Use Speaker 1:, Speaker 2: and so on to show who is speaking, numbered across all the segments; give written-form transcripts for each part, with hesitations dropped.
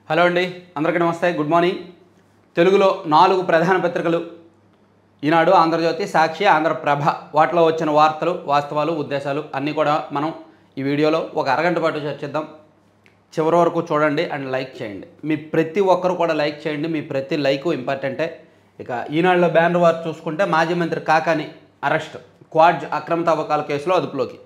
Speaker 1: Hello అండి, అందరికీ నమస్తే, గుడ్ మార్నింగ్. తెలుగులో 4 ప్రధాన పత్రికలు ఈనాడు, ఆంధ్రజ్యోతి, సాక్షి, ఆంధ్రప్రభ. వాటిలో వచ్చిన వార్తలు, వాస్తవాలు, ఉద్దేశాలు అన్నీ కూడా మనం ఈ వీడియోలో ఒక అరగంట పాటు చర్చిద్దాం. చివరి వరకు చూడండి అండ్ లైక్ చేయండి. మీ ప్రతి ఒక్కరు కూడా లైక్ చేయండి. మీ ప్రతి లైకు ఇంపార్టెంటే. ఇక ఈనాడులో బ్యానర్ వార్త చూసుకుంటే మాజీ మంత్రి కాకాని అరెస్ట్, క్వాడ్జ్ అక్రమ తవ్వకాల కేసులో అదుపులోకి.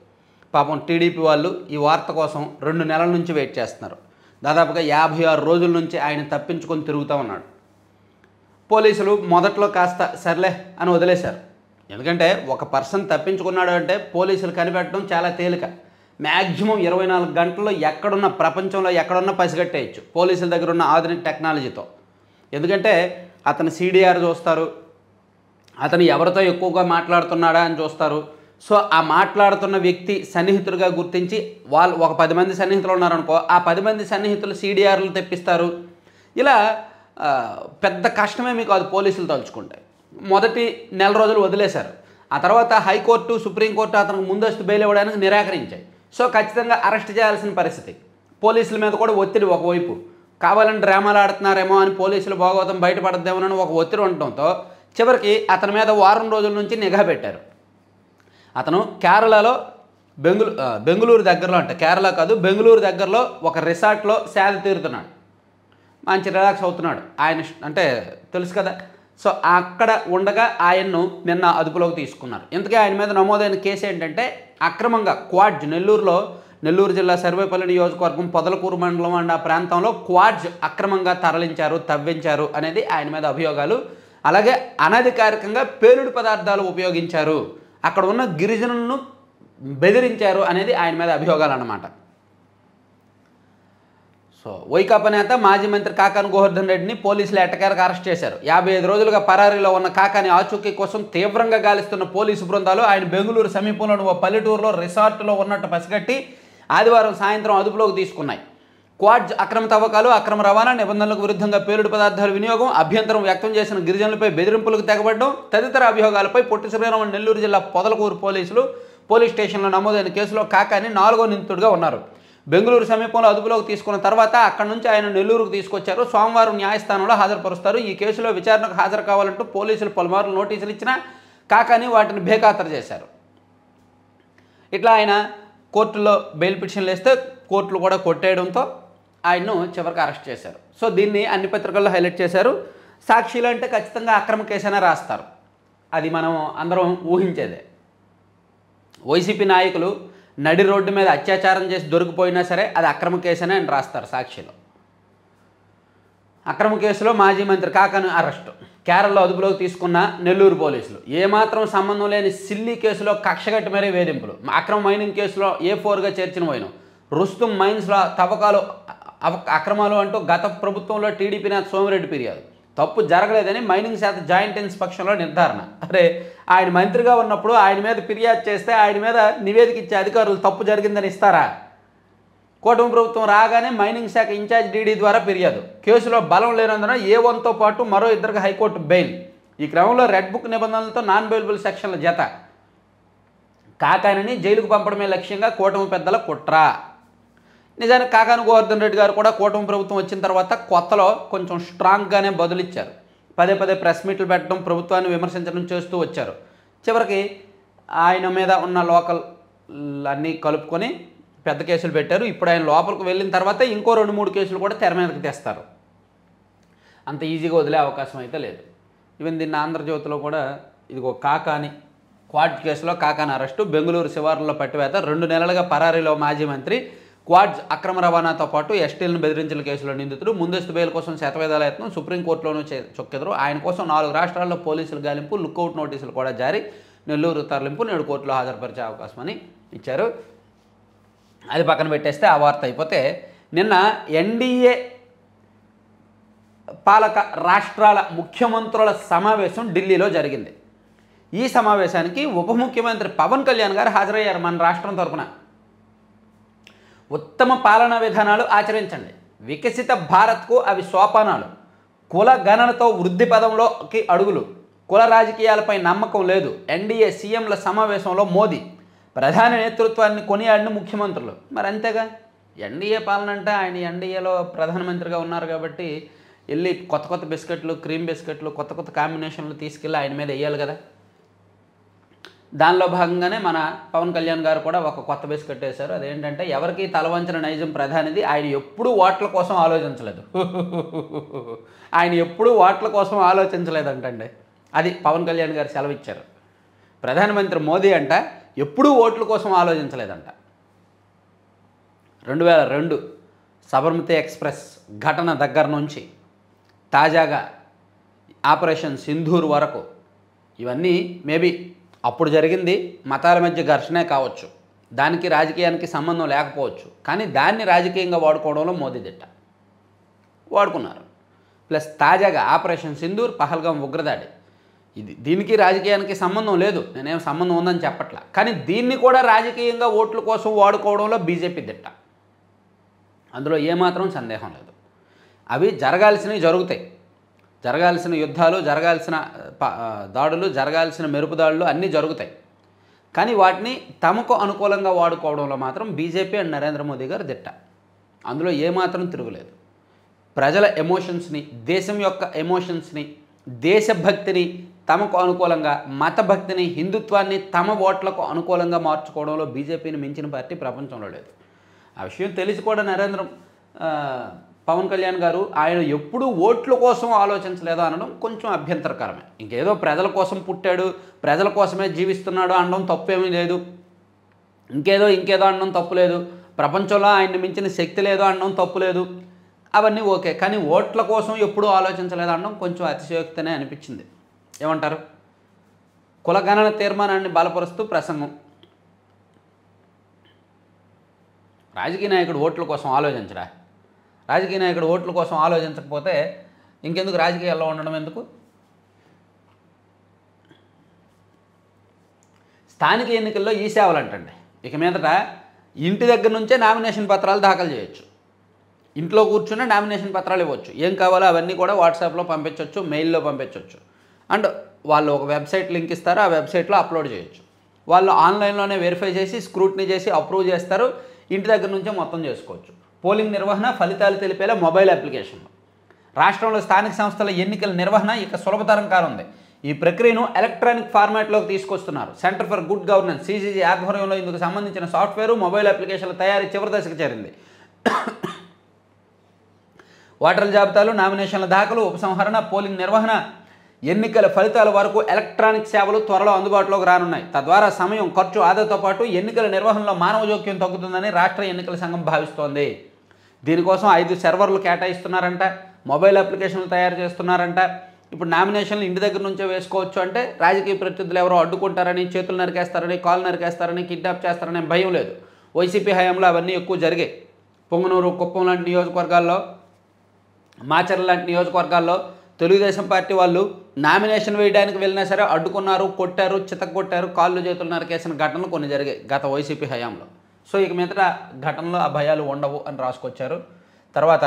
Speaker 1: పాపం టీడీపీ వాళ్ళు ఈ వార్త కోసం 2 నెలల నుంచి వెయిట్ చేస్తున్నారు. దాదాపుగా 56 రోజుల నుంచి ఆయన తప్పించుకొని తిరుగుతూ ఉన్నాడు. పోలీసులు మొదట్లో కాస్త సర్లే అని వదిలేశారు. ఎందుకంటే ఒక పర్సన్ తప్పించుకున్నాడు అంటే పోలీసులు కనిపెట్టడం చాలా తేలిక. మ్యాక్సిమం 24 గంటల్లో ఎక్కడున్న, ప్రపంచంలో ఎక్కడున్నా పసిగట్టేయచ్చు పోలీసుల దగ్గర ఉన్న ఆధునిక టెక్నాలజీతో. ఎందుకంటే అతను సిడిఆర్ చూస్తారు, అతను ఎవరితో ఎక్కువగా మాట్లాడుతున్నాడా అని చూస్తారు. సో ఆ మాట్లాడుతున్న వ్యక్తి సన్నిహితుడిగా గుర్తించి వాళ్ళు ఒక 10 మంది సన్నిహితులు ఉన్నారనుకో, ఆ 10 మంది సన్నిహితులు సిడిఆర్లు తెప్పిస్తారు. ఇలా పెద్ద కష్టమే మీకు అది పోలీసులు తలుచుకుంటే. మొదటి నెల రోజులు వదిలేశారు. ఆ తర్వాత హైకోర్టు, సుప్రీంకోర్టు అతనికి ముందస్తు బెయిల్ ఇవ్వడానికి నిరాకరించాయి. సో ఖచ్చితంగా అరెస్ట్ చేయాల్సిన పరిస్థితి. పోలీసుల మీద కూడా ఒత్తిడి ఒకవైపు, కావాలని డ్రామాలు ఆడుతున్నారేమో అని పోలీసులు భాగవతం బయటపడద్దేమోనని ఒక ఒత్తిడి ఉండటంతో చివరికి అతని మీద వారం రోజుల నుంచి నిఘా పెట్టారు. అతను కేరళలో బెంగళూరు దగ్గరలో, అంటే కేరళ కాదు బెంగళూరు దగ్గరలో ఒక రిసార్ట్లో సేద తీరుతున్నాడు. మంచి రిలాక్స్ అవుతున్నాడు ఆయన, అంటే తెలుసు కదా. సో అక్కడ ఉండగా ఆయన్ను నిన్న అదుపులోకి తీసుకున్నారు. ఇంతకీ ఆయన మీద నమోదైన కేసు ఏంటంటే అక్రమంగా క్వాడ్జ్, నెల్లూరు జిల్లా సర్వేపల్లి నియోజకవర్గం పొదలకూరు మండలం అండ్ ఆ ప్రాంతంలో క్వాడ్జ్ అక్రమంగా తరలించారు, తవ్వించారు అనేది ఆయన మీద అభియోగాలు. అలాగే అనధికారికంగా పేలుడు పదార్థాలు ఉపయోగించారు, అక్కడ ఉన్న గిరిజనులను బెదిరించారు అనేది ఆయన మీద అభియోగాలు అన్నమాట. సో వైకాపా నేత మాజీ మంత్రి కాకాని గోవర్ధన్ రెడ్డిని పోలీసులు ఎట్టకేలకు అరెస్ట్ చేశారు. 55 రోజులుగా పరారీలో ఉన్న కాకాని ఆచూకీ కోసం తీవ్రంగా గాలిస్తున్న పోలీసు బృందాలు ఆయన బెంగళూరు సమీపంలోని ఓ పల్లెటూరులో రిసార్టులో ఉన్నట్టు పసిగట్టి ఆదివారం సాయంత్రం అదుపులోకి తీసుకున్నాయి. క్వాడ్జ్ అక్రమ తవ్వకాలు, అక్రమ రవాణా, నిబంధనలకు విరుద్ధంగా పేలుడు పదార్థాల వినియోగం, అభ్యంతరం వ్యక్తం చేసిన గిరిజనులపై బెదిరింపులకు తెగబడడం తదితర అభియోగాలపై పొట్టి శ్రీరాములు నెల్లూరు జిల్లా పొదలకూరు పోలీస్ స్టేషన్లో నమోదైన కేసులో కాకాని 4వ నిందితుడిగా ఉన్నారు. బెంగళూరు సమీపంలో అదుపులోకి తీసుకున్న తర్వాత అక్కడి నుంచి ఆయన నెల్లూరుకు తీసుకొచ్చారు. సోమవారం న్యాయస్థానంలో హాజరుపరుస్తారు. ఈ కేసులో విచారణకు హాజరు కావాలంటూ పోలీసులు పలుమార్లు నోటీసులు ఇచ్చినా కాకాని వాటిని బేఖాతరు చేశారు. ఇట్లా ఆయన కోర్టులో బెయిల్ పిటిషన్లు వేస్తే కోర్టులు కూడా కొట్టేయడంతో ఆయన్ను చివరికి అరెస్ట్ చేశారు. సో దీన్ని అన్ని పత్రికల్లో హైలైట్ చేశారు. సాక్షిలో అంటే ఖచ్చితంగా అక్రమ కేసైనా రాస్తారు, అది మనం అందరం ఊహించేదే. వైసీపీ నాయకులు నడి రోడ్డు మీద అత్యాచారం చేసి దొరికిపోయినా సరే అది అక్రమ కేసైనా అని రాస్తారు సాక్షిలో. అక్రమ కేసులో మాజీ మంత్రి కాకాని అరెస్టు, కేరళలో అదుపులోకి తీసుకున్న నెల్లూరు పోలీసులు. ఏమాత్రం సంబంధం లేని సిల్లీ కేసులో కక్షగట్టి మరీ వేధింపులు. అక్రమ మైనింగ్ కేసులో A4గా చేర్చిన వైనం, రుస్తుం మైన్స్లో తవ్వకాలు అక్రమాలు అంటూ గత ప్రభుత్వంలో టీడీపీ నేత సోమిరెడ్డి ఫిర్యాదు. తప్పు జరగలేదని మైనింగ్ శాఖ జాయింట్ ఇన్స్పెక్షన్లో నిర్ధారణ. అరే, ఆయన మంత్రిగా ఉన్నప్పుడు ఆయన మీద ఫిర్యాదు చేస్తే ఆయన మీద నివేదిక ఇచ్చే అధికారులు తప్పు జరిగిందని ఇస్తారా? కూటమి ప్రభుత్వం రాగానే మైనింగ్ శాఖ ఇన్ఛార్జ్ డీడీ ద్వారా ఫిర్యాదు. కేసులో బలం లేనందున A1తో పాటు మరో 2కి హైకోర్టు బెయిల్. ఈ క్రమంలో రెడ్ బుక్ నిబంధనలతో నాన్ బెయిలబుల్ సెక్షన్ల జత. కాకానిని జైలుకు పంపడమే లక్ష్యంగా కూటమి పెద్దల కుట్ర. నిజానికి కాకాని గోవర్ధన్ రెడ్డి గారు కూడా కూటమి ప్రభుత్వం వచ్చిన తర్వాత కొత్తలో కొంచెం స్ట్రాంగ్గానే బదులిచ్చారు. పదే ప్రెస్ మీట్లు పెట్టడం, ప్రభుత్వాన్ని విమర్శించడం చేస్తూ వచ్చారు. చివరికి ఆయన మీద ఉన్న లోకల్ అన్నీ కలుపుకొని పెద్ద కేసులు పెట్టారు. ఇప్పుడు ఆయన లోపలికి వెళ్ళిన తర్వాత ఇంకో 2-3 కేసులు కూడా తెర మీదకి తెస్తారు. అంత ఈజీగా వదిలే అవకాశం అయితే లేదు. ఈవెన్ దీన్ని ఆంధ్రజ్యోతిలో కూడా ఇదిగో కాకాని క్వాడ్జ్ కేసులో కాకాని అరెస్టు, బెంగళూరు శివారులో పట్టివేత, 2 నెలలుగా పరారీలో మాజీ మంత్రి, క్వాడ్జ్ అక్రమ రవాణాతో పాటు ఎస్టీలను బెదిరించిన కేసులో నిందితుడు, ముందస్తు బెయిల్ కోసం శతవేదాల యత్నం, సుప్రీంకోర్టులోనూ చొక్కెదురు. ఆయన కోసం 4 రాష్ట్రాల్లో పోలీసులు గాలింపు, లుక్అవుట్ నోటీసులు కూడా జారీ, నెల్లూరు తరలింపు, నేడు కోర్టులో హాజరుపరిచే అవకాశం అని ఇచ్చారు. అది పక్కన పెట్టేస్తే ఆ వార్త అయిపోతే, నిన్న ఎన్డీఏ పాలక రాష్ట్రాల ముఖ్యమంత్రుల సమావేశం ఢిల్లీలో జరిగింది. ఈ సమావేశానికి ఉప ముఖ్యమంత్రి పవన్ కళ్యాణ్ గారు హాజరయ్యారు. మన రాష్ట్రం తరఫున ఉత్తమ పాలనా విధానాలు ఆచరించండి, వికసిత భారత్కు అవి సోపానాలు, కుల గణనతో వృద్ధి పదంలోకి అడుగులు, కుల రాజకీయాలపై నమ్మకం లేదు, ఎన్డీఏ సీఎంల సమావేశంలో మోదీ, ప్రధాని నేతృత్వాన్ని కొనియాడిన ముఖ్యమంత్రులు. మరి అంతేగా, ఎన్డీఏ పాలన అంటే ఆయన ఎన్డీఏలో ప్రధానమంత్రిగా ఉన్నారు కాబట్టి వెళ్ళి కొత్త కొత్త బిస్కెట్లు, క్రీమ్ బిస్కెట్లు, కొత్త కొత్త కాంబినేషన్లు తీసుకెళ్ళి ఆయన మీద వేయాలి కదా. దానిలో భాగంగానే మన పవన్ కళ్యాణ్ గారు కూడా ఒక కొత్త బిస్కెట్ వేశారు. అదేంటంటే ఎవరికి తలవంచిన నైజం ప్రధానిది, ఆయన ఎప్పుడూ ఓట్ల కోసం ఆలోచించలేదు. ఆయన ఎప్పుడూ ఓట్ల కోసం ఆలోచించలేదంటండి. అది పవన్ కళ్యాణ్ గారు సెలవిచ్చారు. ప్రధానమంత్రి మోదీ అంట ఎప్పుడూ ఓట్ల కోసం ఆలోచించలేదంట. 2002 సబర్మతి ఎక్స్ప్రెస్ ఘటన దగ్గర నుంచి తాజాగా ఆపరేషన్ సింధూర్ వరకు ఇవన్నీ మేబీ అప్పుడు జరిగింది మతాల మధ్య ఘర్షణే కావచ్చు, దానికి రాజకీయానికి సంబంధం లేకపోవచ్చు, కానీ దాన్ని రాజకీయంగా వాడుకోవడంలో మోదీ దిట్ట వాడుకున్నారు. ప్లస్ తాజాగా ఆపరేషన్ సింధూర్, పహల్గాం ఉగ్రదాడి, దీనికి రాజకీయానికి సంబంధం లేదు, నేనేం సంబంధం ఉందని చెప్పట్లా, కానీ దీన్ని కూడా రాజకీయంగా ఓట్ల కోసం వాడుకోవడంలో బీజేపీ దిట్ట, అందులో ఏమాత్రం సందేహం లేదు. అవి జరగాల్సినవి జరుగుతాయి, జరగాల్సిన యుద్ధాలు, జరగాల్సిన దాడులు, జరగాల్సిన మెరుపుదాడులు అన్నీ జరుగుతాయి, కానీ వాటిని తమకు అనుకూలంగా వాడుకోవడంలో మాత్రం బీజేపీ అండ్ నరేంద్ర మోదీ గారు దిట్ట, అందులో ఏమాత్రం తిరుగులేదు. ప్రజల ఎమోషన్స్ని, దేశం యొక్క ఎమోషన్స్ని, దేశభక్తిని తమకు అనుకూలంగా, మతభక్తిని, హిందుత్వాన్ని తమ ఓట్లకు అనుకూలంగా మార్చుకోవడంలో బీజేపీని మించిన పార్టీ ప్రపంచంలో లేదు. ఆ విషయం తెలిసి కూడా పవన్ కళ్యాణ్ గారు ఆయన ఎప్పుడూ ఓట్ల కోసం ఆలోచించలేదు అనడం కొంచెం అభ్యంతరకరమే. ఇంకేదో ప్రజల కోసం పుట్టాడు, ప్రజల కోసమే జీవిస్తున్నాడు అనడం తప్పేమీ లేదు, ఇంకేదో అనడం తప్పు లేదు, ప్రపంచంలో ఆయన్ని మించిన శక్తి లేదు అనడం తప్పు లేదు, అవన్నీ ఓకే. కానీ ఓట్ల కోసం ఎప్పుడూ ఆలోచించలేదు అనడం కొంచెం అతిశయోక్తనే అనిపించింది. ఏమంటారు? కులగణన తీర్మానాన్ని బలపరుస్తూ ప్రసంగం. రాజకీయ నాయకుడు ఓట్ల కోసం ఆలోచించరా? రాజకీయ నాయకుడు ఓట్ల కోసం ఆలోచించకపోతే ఇంకెందుకు రాజకీయాల్లో ఉండడం ఎందుకు? స్థానిక ఎన్నికల్లో ఈ సేవలు అంటండి, ఇక మీదట ఇంటి దగ్గర నుంచే నామినేషన్ పత్రాలు దాఖలు చేయొచ్చు, ఇంట్లో కూర్చునే నామినేషన్ పత్రాలు ఇవ్వచ్చు, ఏం కావాలో అవన్నీ కూడా వాట్సాప్లో పంపించవచ్చు, మెయిల్లో పంపించవచ్చు, అండ్ వాళ్ళు ఒక వెబ్సైట్ లింక్ ఇస్తారు, ఆ వెబ్సైట్లో అప్లోడ్ చేయొచ్చు, వాళ్ళు ఆన్లైన్లోనే వెరిఫై చేసి స్క్రూటినీ చేసి అప్రూవ్ చేస్తారు, ఇంటి దగ్గర నుంచే మొత్తం చేసుకోవచ్చు. పోలింగ్ నిర్వహణ, ఫలితాలు తెలిపేలా మొబైల్ అప్లికేషన్లు. రాష్ట్రంలో స్థానిక సంస్థల ఎన్నికల నిర్వహణ ఇక సులభతరం కానుంది. ఈ ప్రక్రియను ఎలక్ట్రానిక్ ఫార్మాట్లోకి తీసుకొస్తున్నారు. Centre for good governance (CCG) ఆధ్వర్యంలో ఇందుకు సంబంధించిన సాఫ్ట్వేర్, మొబైల్ అప్లికేషన్ల తయారీ చివరి దశకు చేరింది. ఓటర్ల జాబితాలు, నామినేషన్ల దాఖలు, ఉపసంహరణ, పోలింగ్ నిర్వహణ, ఎన్నికల ఫలితాల వరకు ఎలక్ట్రానిక్ సేవలు త్వరలో అందుబాటులోకి రానున్నాయి. తద్వారా సమయం, ఖర్చు ఆదాతో పాటు ఎన్నికల నిర్వహణలో మానవ జోక్యం తగ్గుతుందని రాష్ట్ర ఎన్నికల సంఘం భావిస్తోంది. దీనికోసం 5 సర్వర్లు కేటాయిస్తున్నారంట, మొబైల్ అప్లికేషన్లు తయారు చేస్తున్నారంట. ఇప్పుడు నామినేషన్లు ఇంటి దగ్గర నుంచే వేసుకోవచ్చు అంటే రాజకీయ ప్రత్యర్థులు ఎవరో అడ్డుకుంటారని, చేతులు నరికేస్తారని, కాళ్ళు నరికేస్తారని, కిడ్నాప్ చేస్తారని భయం లేదు. వైసీపీ హయాంలో అవన్నీ ఎక్కువ జరిగాయి. పొంగనూరు, కుప్పం లాంటి నియోజకవర్గాల్లో, మాచర్ల లాంటి నియోజకవర్గాల్లో తెలుగుదేశం పార్టీ వాళ్ళు నామినేషన్ వేయడానికి వెళ్ళినా సరే అడ్డుకున్నారు, కొట్టారు, చితక్కొట్టారు, కాళ్ళు చేతులు నరికేసిన ఘటనలు కొన్ని జరిగాయి గత వైసీపీ హయాంలో. సో ఇక మీదట ఘటనలో ఆ భయాలు ఉండవు అని రాసుకొచ్చారు. తర్వాత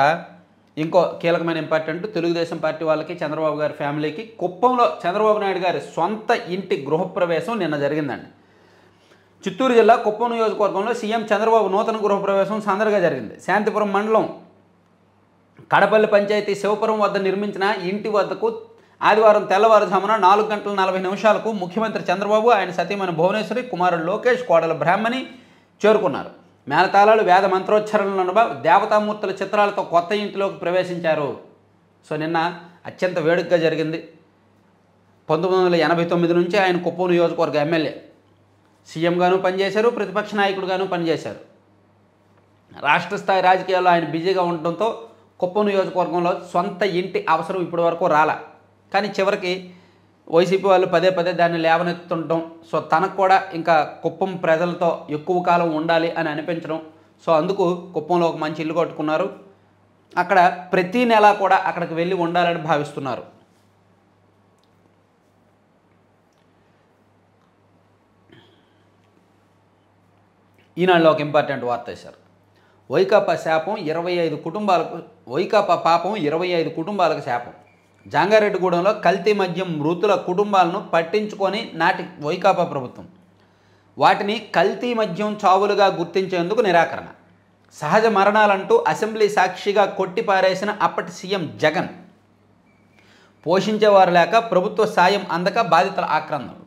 Speaker 1: ఇంకో కీలకమైన ఇంపార్టెంట్, తెలుగుదేశం పార్టీ వాళ్ళకి, చంద్రబాబు గారి ఫ్యామిలీకి కుప్పంలో చంద్రబాబు నాయుడు గారి సొంత ఇంటి గృహప్రవేశం నిన్న జరిగిందండి. చిత్తూరు జిల్లా కుప్పం నియోజకవర్గంలో సీఎం చంద్రబాబు నూతన గృహప్రవేశం సందడిగా జరిగింది. శాంతిపురం మండలం కడపల్లి పంచాయతీ శివపురం వద్ద నిర్మించిన ఇంటి వద్దకు ఆదివారం తెల్లవారుజామున 4:40 ముఖ్యమంత్రి చంద్రబాబు, ఆయన సతీమణి భువనేశ్వరి, కుమారుడు లోకేష్, కోడలు బ్రాహ్మణి చేరుకున్నారు. మేళతాళాలు, వేద మంత్రోచ్చరణల నడుమ దేవతామూర్తుల చిత్రాలతో కొత్త ఇంటిలోకి ప్రవేశించారు. సో నిన్న అత్యంత వేడుకగా జరిగింది. 1989 నుంచి ఆయన కుప్పం నియోజకవర్గ ఎమ్మెల్యే, సీఎంగాను పనిచేశారు, ప్రతిపక్ష నాయకుడిగాను పనిచేశారు. రాష్ట్ర స్థాయి రాజకీయాల్లో ఆయన బిజీగా ఉండటంతో కుప్పం నియోజకవర్గంలో సొంత ఇంటి అవసరం ఇప్పటి వరకు రాలా. కానీ చివరికి వైసీపీ వాళ్ళు పదే పదే దాన్ని లేవనెత్తుండటం, సో తనకు కూడా ఇంకా కుప్పం ప్రజలతో ఎక్కువ కాలం ఉండాలి అని అనిపించడం, సో అందుకు కుప్పంలో ఒక మంచి ఇల్లు కట్టుకున్నారు. అక్కడ ప్రతి నెల కూడా అక్కడికి వెళ్ళి ఉండాలని భావిస్తున్నారు. ఈనాడులో ఒక ఇంపార్టెంట్ వార్త వేశారు. వైకాపా పాపం 25 కుటుంబాలకు శాపం. జంగారెడ్డిగూడెంలో కల్తీ మద్యం మృతుల కుటుంబాలను పట్టించుకొని నాటి వైకాపా ప్రభుత్వం వాటిని కల్తీ మద్యం చావులుగా గుర్తించేందుకు నిరాకరణ. సహజ మరణాలంటూ అసెంబ్లీ సాక్షిగా కొట్టిపారేసిన అప్పటి సీఎం జగన్. పోషించేవారు లేక ప్రభుత్వ సాయం అందక బాధితుల ఆక్రందనలు.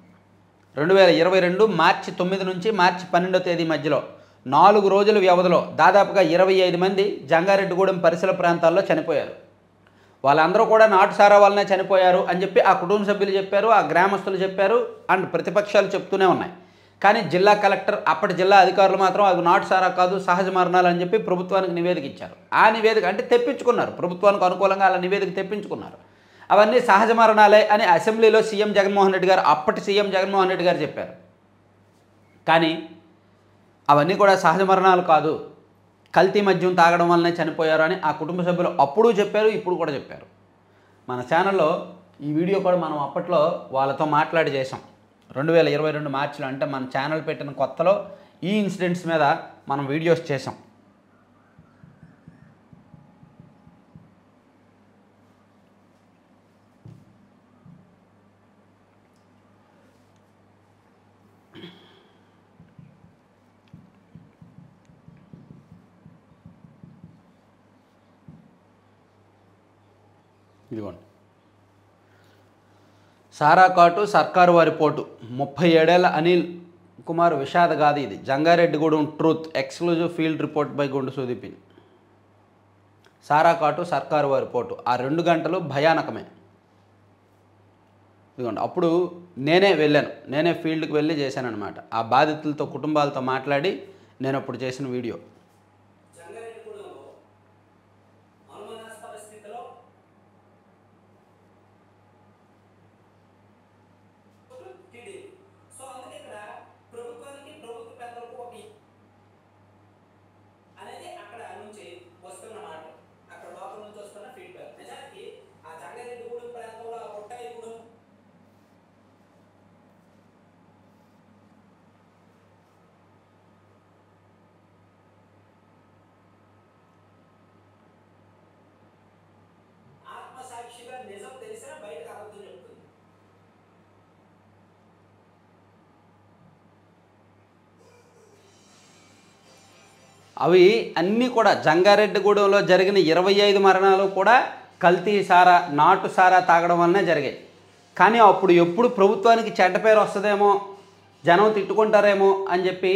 Speaker 1: 2022 మార్చి 9 నుంచి మార్చి 12వ తేదీ మధ్యలో 4 రోజుల వ్యవధిలో దాదాపుగా 25 మంది జంగారెడ్డిగూడెం పరిసర ప్రాంతాల్లో చనిపోయారు. వాళ్ళందరూ కూడా నాటుసారా వల్లనే చనిపోయారు అని చెప్పి ఆ కుటుంబ సభ్యులు చెప్పారు, ఆ గ్రామస్తులు చెప్పారు, అండ్ ప్రతిపక్షాలు చెప్తూనే ఉన్నాయి. కానీ జిల్లా కలెక్టర్, అప్పటి జిల్లా అధికారులు మాత్రం అవి నాటుసారా కాదు, సహజ మరణాలు అని చెప్పి ప్రభుత్వానికి నివేదిక ఇచ్చారు. ఆ నివేదిక అంటే తెప్పించుకున్నారు, ప్రభుత్వానికి అనుకూలంగా అలా నివేదిక తెప్పించుకున్నారు. అవన్నీ సహజ మరణాలే అని అసెంబ్లీలో సీఎం జగన్మోహన్ రెడ్డి గారు, అప్పటి సీఎం జగన్మోహన్ రెడ్డి గారు చెప్పారు. కానీ అవన్నీ కూడా సహజ మరణాలు కాదు, కల్తీ మద్యం తాగడం వల్లనే చనిపోయారు అని ఆ కుటుంబ సభ్యులు అప్పుడు చెప్పారు, ఇప్పుడు కూడా చెప్పారు. మన ఛానల్లో ఈ వీడియో కూడా మనం అప్పట్లో వాళ్ళతో మాట్లాడి చేసాం. 2022 మార్చిలో, అంటే మన ఛానల్ పెట్టిన కొత్తలో ఈ ఇన్సిడెంట్స్ మీద మనం వీడియోస్ చేసాం. ఇదిగోండి, సారా కాటు సర్కారు వారి పోటు, 37 ఏళ్ల అనిల్ కుమార్ విషాదగాథ. ఇది Jangareddygudem truth exclusive field report by గుండు సుదీపిన్. సారా కాటు సర్కారు వారి పోటు, ఆ 2 గంటలు భయానకమే. ఇదిగోండి, అప్పుడు నేనే వెళ్ళాను, నేనే ఫీల్డ్కి వెళ్ళి చేశాను అనమాట. ఆ బాధితులతో, కుటుంబాలతో మాట్లాడి నేను అప్పుడు చేసిన వీడియో. నిజం తెలిసినా బయటకు అబద్ధం చెప్తుంది. అవి అన్నీ కూడా జంగారెడ్డిగూడెంలో జరిగిన 25 మరణాలు కూడా కల్తీ సారా, నాటు సారా తాగడం వల్లనే జరిగాయి. కానీ అప్పుడు ఎప్పుడు ప్రభుత్వానికి చెడ్డ పేరు వస్తుందేమో, జనం తిట్టుకుంటారేమో అని చెప్పి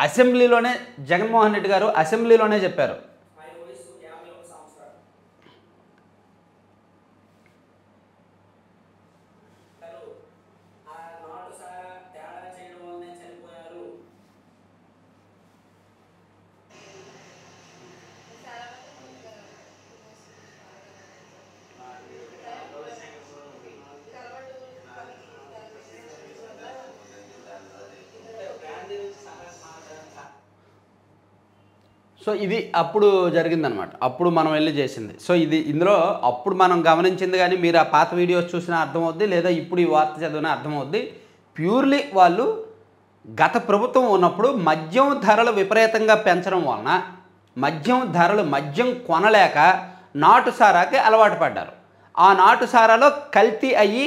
Speaker 1: అసెంబ్లీలోనే జగన్మోహన్ రెడ్డి గారు అసెంబ్లీలోనే చెప్పారు. సో ఇది అప్పుడు జరిగిందనమాట, అప్పుడు మనం వెళ్ళి చేసింది. సో ఇందులో అప్పుడు మనం గమనించింది, కానీ మీరు ఆ పాత వీడియోస్ చూసినా అర్థమవుద్ది, లేదా ఇప్పుడు ఈ వార్త చదివినా అర్థమవుద్ది. ప్యూర్లీ వాళ్ళు గత ప్రభుత్వం ఉన్నప్పుడు మద్యం ధరలు విపరీతంగా పెంచడం వలన మద్యం కొనలేక నాటుసారాకి అలవాటు పడ్డారు. ఆ నాటుసారాలో కల్తీ అయ్యి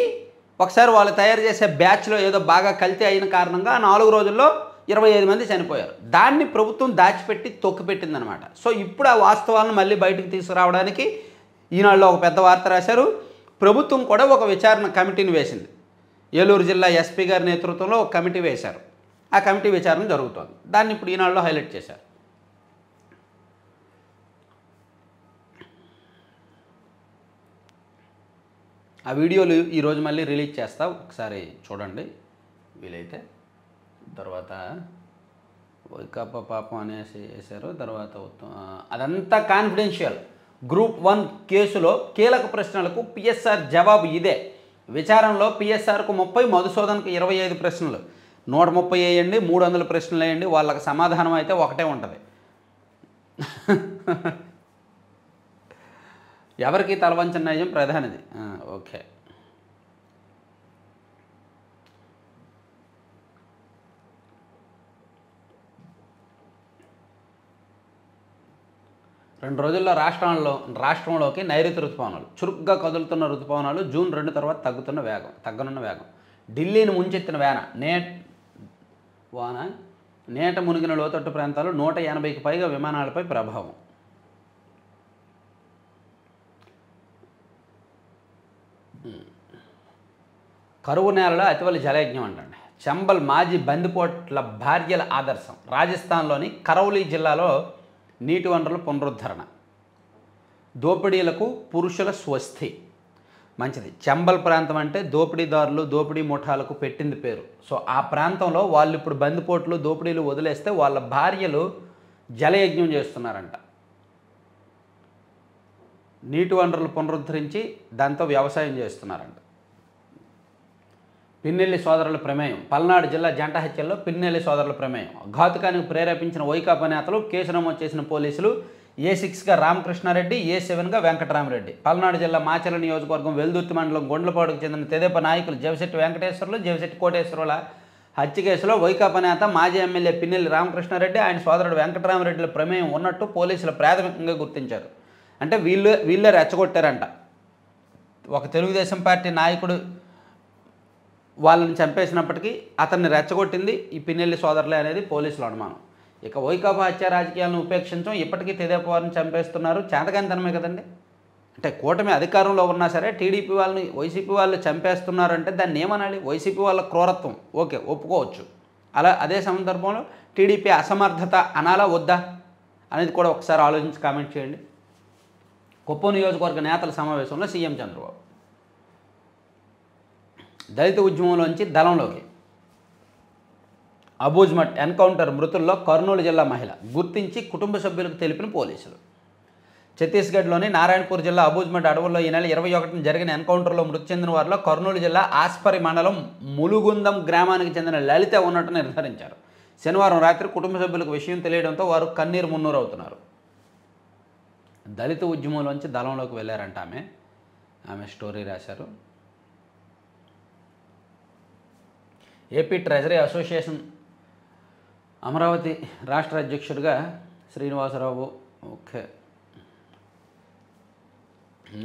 Speaker 1: ఒకసారి వాళ్ళు తయారు చేసే బ్యాచ్లో ఏదో బాగా కల్తీ అయిన కారణంగా 4 రోజుల్లో 25 మంది చనిపోయారు. దాన్ని ప్రభుత్వం దాచిపెట్టి తొక్కిపెట్టిందనమాట. సో ఇప్పుడు ఆ వాస్తవాలను మళ్ళీ బయటకు తీసుకురావడానికి ఈనాడులో ఒక పెద్ద వార్త రాశారు. ప్రభుత్వం కూడా ఒక విచారణ కమిటీని వేసింది. ఏలూరు జిల్లా ఎస్పీ గారి నేతృత్వంలో ఒక కమిటీ వేశారు. ఆ కమిటీ విచారణ జరుగుతోంది. దాన్ని ఇప్పుడు ఈనాడులో హైలైట్ చేశారు. ఆ వీడియోలు ఈరోజు మళ్ళీ రిలీజ్ చేస్తా, ఒకసారి చూడండి వీలైతే. తర్వాత వైకాపా పాపం అనేసి వేశారు. తర్వాత అదంతా కాన్ఫిడెన్షియల్. గ్రూప్ 1 కేసులో కీలక ప్రశ్నలకు పిఎస్ఆర్ జవాబు ఇదే. విచారణలో పిఎస్ఆర్కు 30, మధుసూదన్కు 25 ప్రశ్నలు. 130 వేయండి, 300 ప్రశ్నలు వేయండి, వాళ్ళకి సమాధానం అయితే ఒకటే ఉంటుంది. ఎవరికి తలవంచిన నయం ప్రధానిది. ఓకే, 2 రోజుల్లో రాష్ట్రంలోకి నైరుతి రుతుపవనాలు. చురుగ్గా కదులుతున్న రుతుపవనాలు జూన్ 2 తర్వాత తగ్గనున్న వేగం. ఢిల్లీని ముంచెత్తిన వాన నీట మునిగిన లోతట్టు ప్రాంతాలు 180కి పైగా విమానాలపై ప్రభావం. కరువు నేలలో అతివలి జలయజ్ఞం అంటండి. చంబల్ మాజీ బందిపోట్ల భార్యల ఆదర్శం. రాజస్థాన్లోని కరౌలీ జిల్లాలో నీటి వనరుల పునరుద్ధరణ. దోపిడీలకు పురుషుల స్వస్తి. మంచిది. చంబల్ ప్రాంతం అంటే దోపిడీదారులు, దోపిడీ ముఠాలకు పెట్టింది పేరు. సో ఆ ప్రాంతంలో వాళ్ళు ఇప్పుడు బందిపోట్లు, దోపిడీలు వదిలేస్తే వాళ్ళ భార్యలు జలయజ్ఞం చేస్తున్నారంట. నీటి వనరులు పునరుద్ధరించి దాంతో వ్యవసాయం చేస్తున్నారంట. పిన్నెల్లి సోదరుల ప్రమేయం. పల్నాడు జిల్లా జంట హత్యల్లో పిన్నెల్లి సోదరుల ప్రమేయం. ఘాతుకానికి ప్రేరేపించిన వైకాపా నేతలు. కేసు నమోదు చేసిన పోలీసులు. A6గా రామకృష్ణారెడ్డి, A7గా వెంకటరామరెడ్డి. పల్నాడు జిల్లా మాచర్ల నియోజకవర్గం వెల్దుర్తి మండలం గొండ్లపాడుకు చెందిన తెదేపా నాయకులు జవిశెట్టి వెంకటేశ్వర్లు, జవిశెట్టి కోటేశ్వరుల హత్య కేసులో వైకాపా నేత మాజీ ఎమ్మెల్యే పిన్నెల్లి రామకృష్ణారెడ్డి, ఆయన సోదరుడు వెంకటరామరెడ్డిల ప్రమేయం ఉన్నట్టు పోలీసులు ప్రాథమికంగా గుర్తించారు. అంటే వీళ్ళే రెచ్చగొట్టారంట. ఒక తెలుగుదేశం పార్టీ నాయకుడు వాళ్ళని చంపేసినప్పటికీ అతన్ని రెచ్చగొట్టింది ఈ పిన్నెల్లి సోదరులే అనేది పోలీసుల అనుమానం. ఇక వైకాపా హత్య రాజకీయాలను ఉపేక్షించడం, ఇప్పటికీ తెదేపా వారిని చంపేస్తున్నారు. చేతకానితనమే కదండి. అంటే కూటమి అధికారంలో ఉన్నా సరే టీడీపీ వాళ్ళని వైసీపీ వాళ్ళు చంపేస్తున్నారంటే దాన్ని ఏమనాలి? వైసీపీ వాళ్ళ క్రూరత్వం, ఓకే, ఒప్పుకోవచ్చు. అదే సందర్భంలో టీడీపీ అసమర్థత అనాలా వద్దా అనేది కూడా ఒకసారి ఆలోచించి కామెంట్ చేయండి. కుప్పం నియోజకవర్గ నేతల సమావేశంలో సీఎం చంద్రబాబు. దళిత ఉద్యమంలోంచి దళంలోకి. అబూజ్మట్ ఎన్కౌంటర్ మృతుల్లో కర్నూలు జిల్లా మహిళ గుర్తించి కుటుంబ సభ్యులకు తెలిపిన పోలీసులు. ఛత్తీస్గఢ్లోని నారాయణపూర్ జిల్లా అబూజ్మట్ అడవుల్లో ఈ నెల 21న జరిగిన ఎన్కౌంటర్లో మృతి చెందిన వారిలో కర్నూలు జిల్లా ఆస్పరి మండలం ములుగుందం గ్రామానికి చెందిన లలిత ఉన్నట్టు నిర్ధారించారు. శనివారం రాత్రి కుటుంబ సభ్యులకు విషయం తెలియడంతో వారు కన్నీరు మున్నూరు అవుతున్నారు. దళిత ఉద్యమంలోంచి దళంలోకి వెళ్ళారంట ఆమె స్టోరీ రాశారు. ఏపీ ట్రెజరీ అసోసియేషన్ అమరావతి రాష్ట్ర అధ్యక్షుడిగా శ్రీనివాసరావు. ఓకే.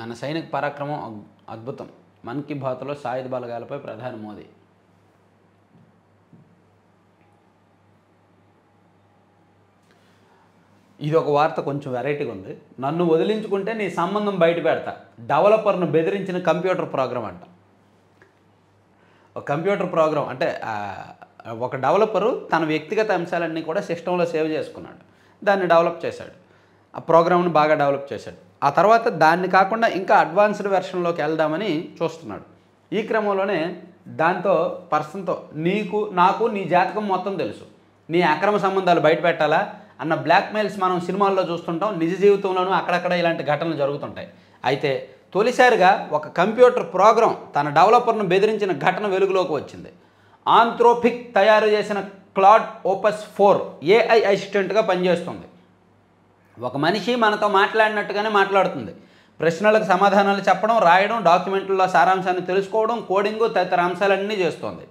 Speaker 1: మన సైనిక పరాక్రమం అద్భుతం. మన్ కీ బాత్లో సాయుధ బలగాలపై ప్రధాని మోదీ. ఇది ఒక వార్త కొంచెం వెరైటీగా ఉంది. నన్ను వదిలించుకుంటే నీ సంబంధం బయట పెడతా. డెవలపర్ను బెదిరించిన కంప్యూటర్ ప్రోగ్రామ్ అంట. ఒక కంప్యూటర్ ప్రోగ్రామ్ అంటే ఒక డెవలపరు తన వ్యక్తిగత అంశాలన్నీ కూడా సిస్టంలో సేవ్ చేసుకున్నాడు. దాన్ని డెవలప్ చేశాడు. ఆ ప్రోగ్రామ్ని బాగా డెవలప్ చేశాడు. ఆ తర్వాత దాన్ని కాకుండా ఇంకా అడ్వాన్స్డ్ వెర్షన్లోకి వెళ్దామని చూస్తున్నాడు. ఈ క్రమంలోనే దాంతో పర్సన్తో నాకు నీ జాతకం మొత్తం తెలుసు, నీ అక్రమ సంబంధాలు బయట పెట్టాలా అన్న బ్లాక్మెయిల్స్ మనం సినిమాల్లో చూస్తుంటాం. నిజ జీవితంలోనూ అక్కడక్కడ ఇలాంటి ఘటనలు జరుగుతుంటాయి. అయితే తొలిసారిగా ఒక కంప్యూటర్ ప్రోగ్రాం తన డెవలపర్ను బెదిరించిన ఘటన వెలుగులోకి వచ్చింది. ఆంథ్రోపిక్ తయారు చేసిన క్లాడ్ ఓపస్ 4 AI అసిస్టెంట్గా పనిచేస్తుంది. ఒక మనిషి మనతో మాట్లాడినట్టుగానే మాట్లాడుతుంది. ప్రశ్నలకు సమాధానాలు చెప్పడం, రాయడం, డాక్యుమెంట్లలో సారాంశాన్ని తెలుసుకోవడం, కోడింగు తదితర అంశాలన్నీ చేస్తోంది.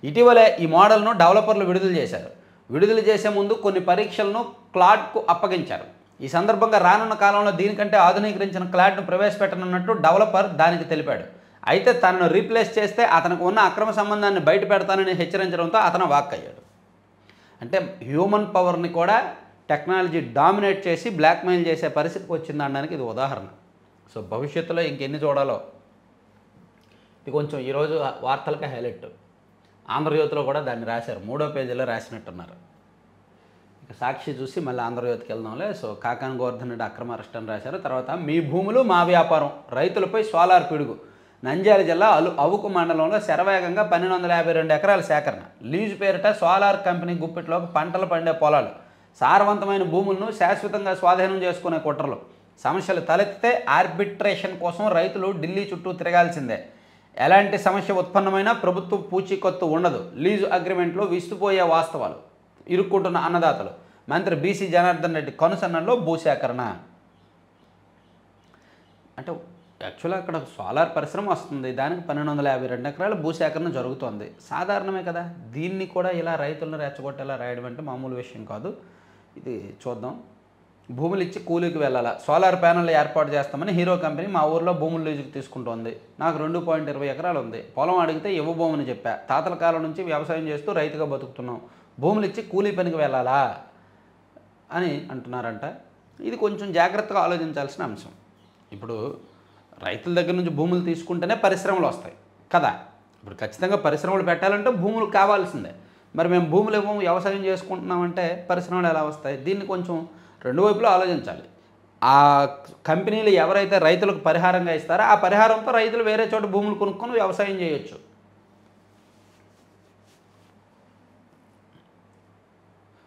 Speaker 1: ఇటీవలే ఈ మోడల్ను డెవలపర్లు విడుదల చేశారు. విడుదల చేసే ముందు కొన్ని పరీక్షలను క్లాడ్కు అప్పగించారు. ఈ సందర్భంగా రానున్న కాలంలో దీనికంటే ఆధునీకరించిన క్లాడ్ను ప్రవేశపెట్టనున్నట్టు డెవలపర్ దానికి తెలిపాడు. అయితే తనను రీప్లేస్ చేస్తే అతనికి ఉన్న అక్రమ సంబంధాన్ని బయట పెడతానని హెచ్చరించడంతో అతను వాక్కయ్యాడు. అంటే హ్యూమన్ పవర్ని కూడా టెక్నాలజీ డామినేట్ చేసి బ్లాక్మెయిల్ చేసే పరిస్థితికి వచ్చిందనడానికి ఇది ఉదాహరణ. సో భవిష్యత్తులో ఇంకెన్ని చూడాలో. ఇది కొంచెం ఈరోజు వార్తలకే హైలైట్. ఆంధ్రజ్యోతిలో కూడా దాన్ని రాశారు, 3వ పేజీలో రాసినట్టున్నారు. ఇక సాక్షి చూసి మళ్ళీ ఆంధ్రజ్యోతికి వెళ్దాంలే. సో కాకాని గోవర్ధన్ రెడ్డి అక్రమ అరెస్ట్ అని రాశారు. తర్వాత మీ భూములు మా వ్యాపారం, రైతులపై సోలార్ పిడుగు. నంద్యాల జిల్లా అవుకు మండలంలో శరవేగంగా 1252 ఎకరాల సేకరణ. లీజు పేరిట సోలార్ కంపెనీ గుప్పిట్లోకి పంటలు పండే పొలాలు, సారవంతమైన భూములను శాశ్వతంగా స్వాధీనం చేసుకునే కుట్రలు. సమస్యలు తలెత్తితే ఆర్బిట్రేషన్ కోసం రైతులు ఢిల్లీ చుట్టూ తిరగాల్సిందే. ఎలాంటి సమస్య ఉత్పన్నమైనా ప్రభుత్వం పూచీకత్తు ఉండదు. లీజు అగ్రిమెంట్లో విస్తుపోయే వాస్తవాలు. ఇరుక్కుంటున్న అన్నదాతలు. మంత్రి బీసీ జనార్దన్ రెడ్డి కనుసన్నల్లో భూసేకరణ. అంటే యాక్చువల్గా అక్కడ సోలార్ పరిశ్రమ వస్తుంది, దానికి 1252 ఎకరాల భూసేకరణ జరుగుతోంది. సాధారణమే కదా. దీన్ని కూడా ఇలా రైతులను రెచ్చగొట్టేలా రాయడం అంటే మామూలు విషయం కాదు. ఇది చూద్దాం. భూములు ఇచ్చి కూలీకి వెళ్ళాలా, సోలార్ ప్యానెల్ ఏర్పాటు చేస్తామని హీరో కంపెనీ మా ఊర్లో భూములు లీజుకు తీసుకుంటోంది. నాకు 2.20 ఎకరాలు ఉంది. పొలం అడిగితే ఇవ్వబోమని చెప్పా. తాతల కాలం నుంచి వ్యవసాయం చేస్తూ రైతుగా బతుకుతున్నాం. భూములు ఇచ్చి కూలీ పనికి వెళ్ళాలా అని అంటున్నారంట. ఇది కొంచెం జాగ్రత్తగా ఆలోచించాల్సిన అంశం. ఇప్పుడు రైతుల దగ్గర నుంచి భూములు తీసుకుంటేనే పరిశ్రమలు వస్తాయి కదా. ఇప్పుడు ఖచ్చితంగా పరిశ్రమలు పెట్టాలంటే భూములు కావాల్సిందే. మరి మేము భూములు ఇవ్వము, వ్యవసాయం చేసుకుంటున్నామంటే పరిశ్రమలు ఎలా వస్తాయి? దీన్ని కొంచెం రెండు వైపులా ఆలోచించాలి. ఆ కంపెనీలు ఎవరైతే రైతులకు పరిహారంగా ఇస్తారో ఆ పరిహారంతో రైతులు వేరే చోట భూములు కొనుక్కొని వ్యవసాయం చేయొచ్చు.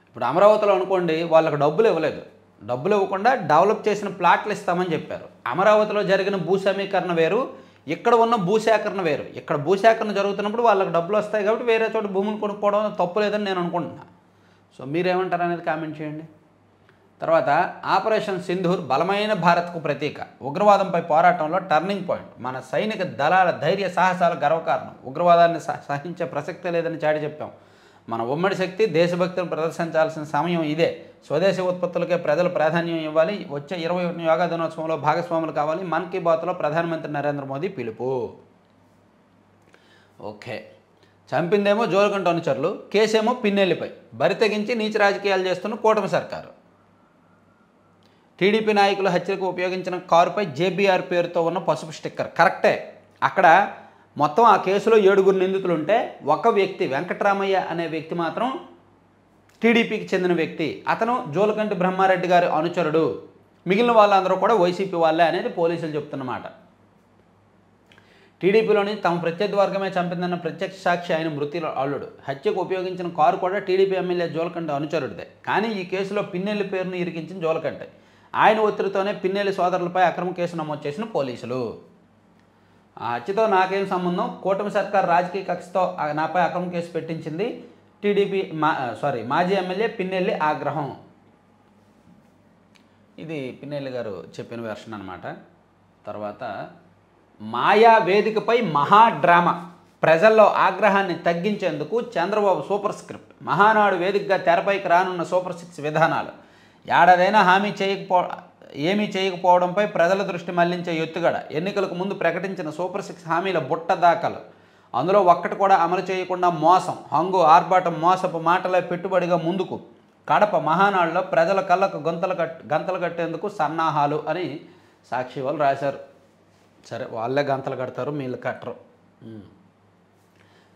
Speaker 1: ఇప్పుడు అమరావతిలో అనుకోండి, వాళ్ళకు డబ్బులు ఇవ్వలేదు. డబ్బులు ఇవ్వకుండా డెవలప్ చేసిన ప్లాట్లు ఇస్తామని చెప్పారు. అమరావతిలో జరిగిన భూ సమీకరణ వేరు, ఇక్కడ ఉన్న భూసేకరణ వేరు. ఇక్కడ భూసేకరణ జరుగుతున్నప్పుడు వాళ్ళకి డబ్బులు వస్తాయి కాబట్టి వేరే చోట భూములు కొనుక్కోవడం తప్పు లేదని నేను అనుకుంటున్నా. సో మీరేమంటారు అనేది కామెంట్ చేయండి. తర్వాత ఆపరేషన్ సింధూర్ బలమైన భారత్కు ప్రతీక, ఉగ్రవాదంపై పోరాటంలో టర్నింగ్ పాయింట్, మన సైనిక దళాల ధైర్య సాహసాల గర్వకారణం, ఉగ్రవాదాన్ని సహించే ప్రసక్తే లేదని చాటి చెప్పాం. మన ఉమ్మడి శక్తి దేశభక్తిని ప్రదర్శించాల్సిన సమయం ఇదే. స్వదేశీ ఉత్పత్తులకే ప్రజలు ప్రాధాన్యం ఇవ్వాలి. వచ్చే 21 యోగా దినోత్సవంలో భాగస్వాములు కావాలి. మన్ కీ బాత్లో ప్రధానమంత్రి నరేంద్ర మోదీ పిలుపు. ఓకే, చంపిందేమో జోలకంట అనుచరులు, కేసేమో పిన్నెల్లిపై, బరి తెగించి నీచ రాజకీయాలు చేస్తున్న కూటమి సర్కారు. టీడీపీ నాయకులు హత్యలకు ఉపయోగించిన కారుపై జేబీఆర్ పేరుతో ఉన్న పసుపు స్టిక్కర్ కరెక్టే. అక్కడ మొత్తం ఆ కేసులో 7 నిందితులు ఉంటే ఒక వ్యక్తి వెంకటరామయ్య అనే వ్యక్తి మాత్రం టీడీపీకి చెందిన వ్యక్తి. అతను జోలకంటి బ్రహ్మారెడ్డి గారి అనుచరుడు. మిగిలిన వాళ్ళందరూ కూడా వైసీపీ వాళ్ళే అనేది పోలీసులు చెప్తున్నమాట. టీడీపీలోని తమ ప్రత్యర్థి వర్గమే చంపిందన్న ప్రత్యక్ష సాక్షి ఆయన మృతిలో అల్లుడు. హత్యకు ఉపయోగించిన కారు కూడా టీడీపీ ఎమ్మెల్యే జోలకంటి అనుచరుడిదే. కానీ ఈ కేసులో పిన్నెల్లి పేరును ఇరికించిన జోలకంటి. ఆయన ఒత్తిడితోనే పిన్నెల్లి సోదరులపై అక్రమ కేసు నమోదు చేసిన పోలీసులు. ఆ హత్యతో నాకేం సంబంధం, కూటమి సర్కార్ రాజకీయ కక్షతో నాపై అక్రమ కేసు పెట్టించింది టీడీపీ మాజీ ఎమ్మెల్యే పిన్నెల్లి ఆగ్రహం. ఇది పిన్నెల్లి గారు చెప్పిన వెర్షన్ అనమాట. తర్వాత మాయా వేదికపై మహా డ్రామా, ప్రజల్లో ఆగ్రహాన్ని తగ్గించేందుకు చంద్రబాబు సూపర్ స్క్రిప్ట్. మహానాడు వేదికగా తెరపైకి రానున్న సూపర్ 6 విధానాలు. ఏడాదైనా ఏమీ చేయకపోవడంపై ప్రజల దృష్టి మళ్లించే ఎత్తుగడ. ఎన్నికలకు ముందు ప్రకటించిన సూపర్ 6 హామీల బుట్ట దాఖలు. అందులో ఒక్కటి కూడా అమలు చేయకుండా మోసం, హంగు, ఆర్భాటం, మోసపు మాటలే పెట్టుబడిగా ముందుకు. కడప మహానాడులో ప్రజల కళ్ళకు గంతలు కట్టేందుకు సన్నాహాలు అని సాక్షి వాళ్ళు రాశారు. సరే, వాళ్ళే గంతలు కడతారు, వీళ్ళు కట్టరు.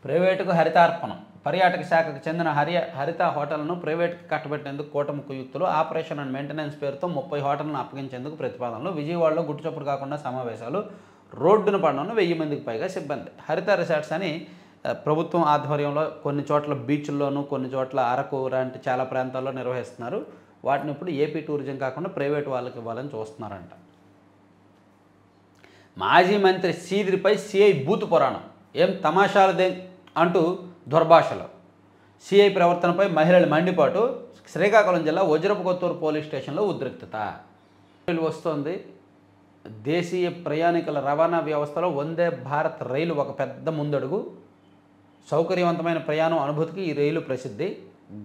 Speaker 1: ప్రైవేటుకు హరితార్పణం. పర్యాటక శాఖకు చెందిన హరిత హోటళ్లను ప్రైవేట్కి కట్టబెట్టేందుకు కూటమి కుయుక్తులు. ఆపరేషన్ అండ్ మెయింటెనెన్స్ పేరుతో 30 హోటళ్లను అప్పగించేందుకు ప్రతిపాదనలు. విజయవాడలో గుట్టుచప్పుడు కాకుండా సమావేశాలు. రోడ్డున పడనున్న 1000 మందికి పైగా సిబ్బంది. హరిత రిసార్ట్స్ అని ప్రభుత్వం ఆధ్వర్యంలో కొన్ని చోట్ల బీచ్ల్లోనూ, కొన్ని చోట్ల అరకు లాంటి చాలా ప్రాంతాల్లో నిర్వహిస్తున్నారు. వాటిని ఇప్పుడు ఏపీ టూరిజం కాకుండా ప్రైవేట్ వాళ్ళకి ఇవ్వాలని చూస్తున్నారంట. మాజీ మంత్రి సీదిరిపై సిఐ బూతు పురాణం. ఏం తమాషాలదే అంటూ దుర్భాషలు. సిఐ ప్రవర్తనపై మహిళల మండిపాటు. శ్రీకాకుళం జిల్లా వజ్రపుకొత్తూరు పోలీస్ స్టేషన్లో ఉద్రిక్తత వస్తోంది. దేశీయ ప్రయాణికుల రవాణా వ్యవస్థలో వందే భారత్ రైలు ఒక పెద్ద ముందడుగు. సౌకర్యవంతమైన ప్రయాణం అనుభూతికి ఈ రైలు ప్రసిద్ధి.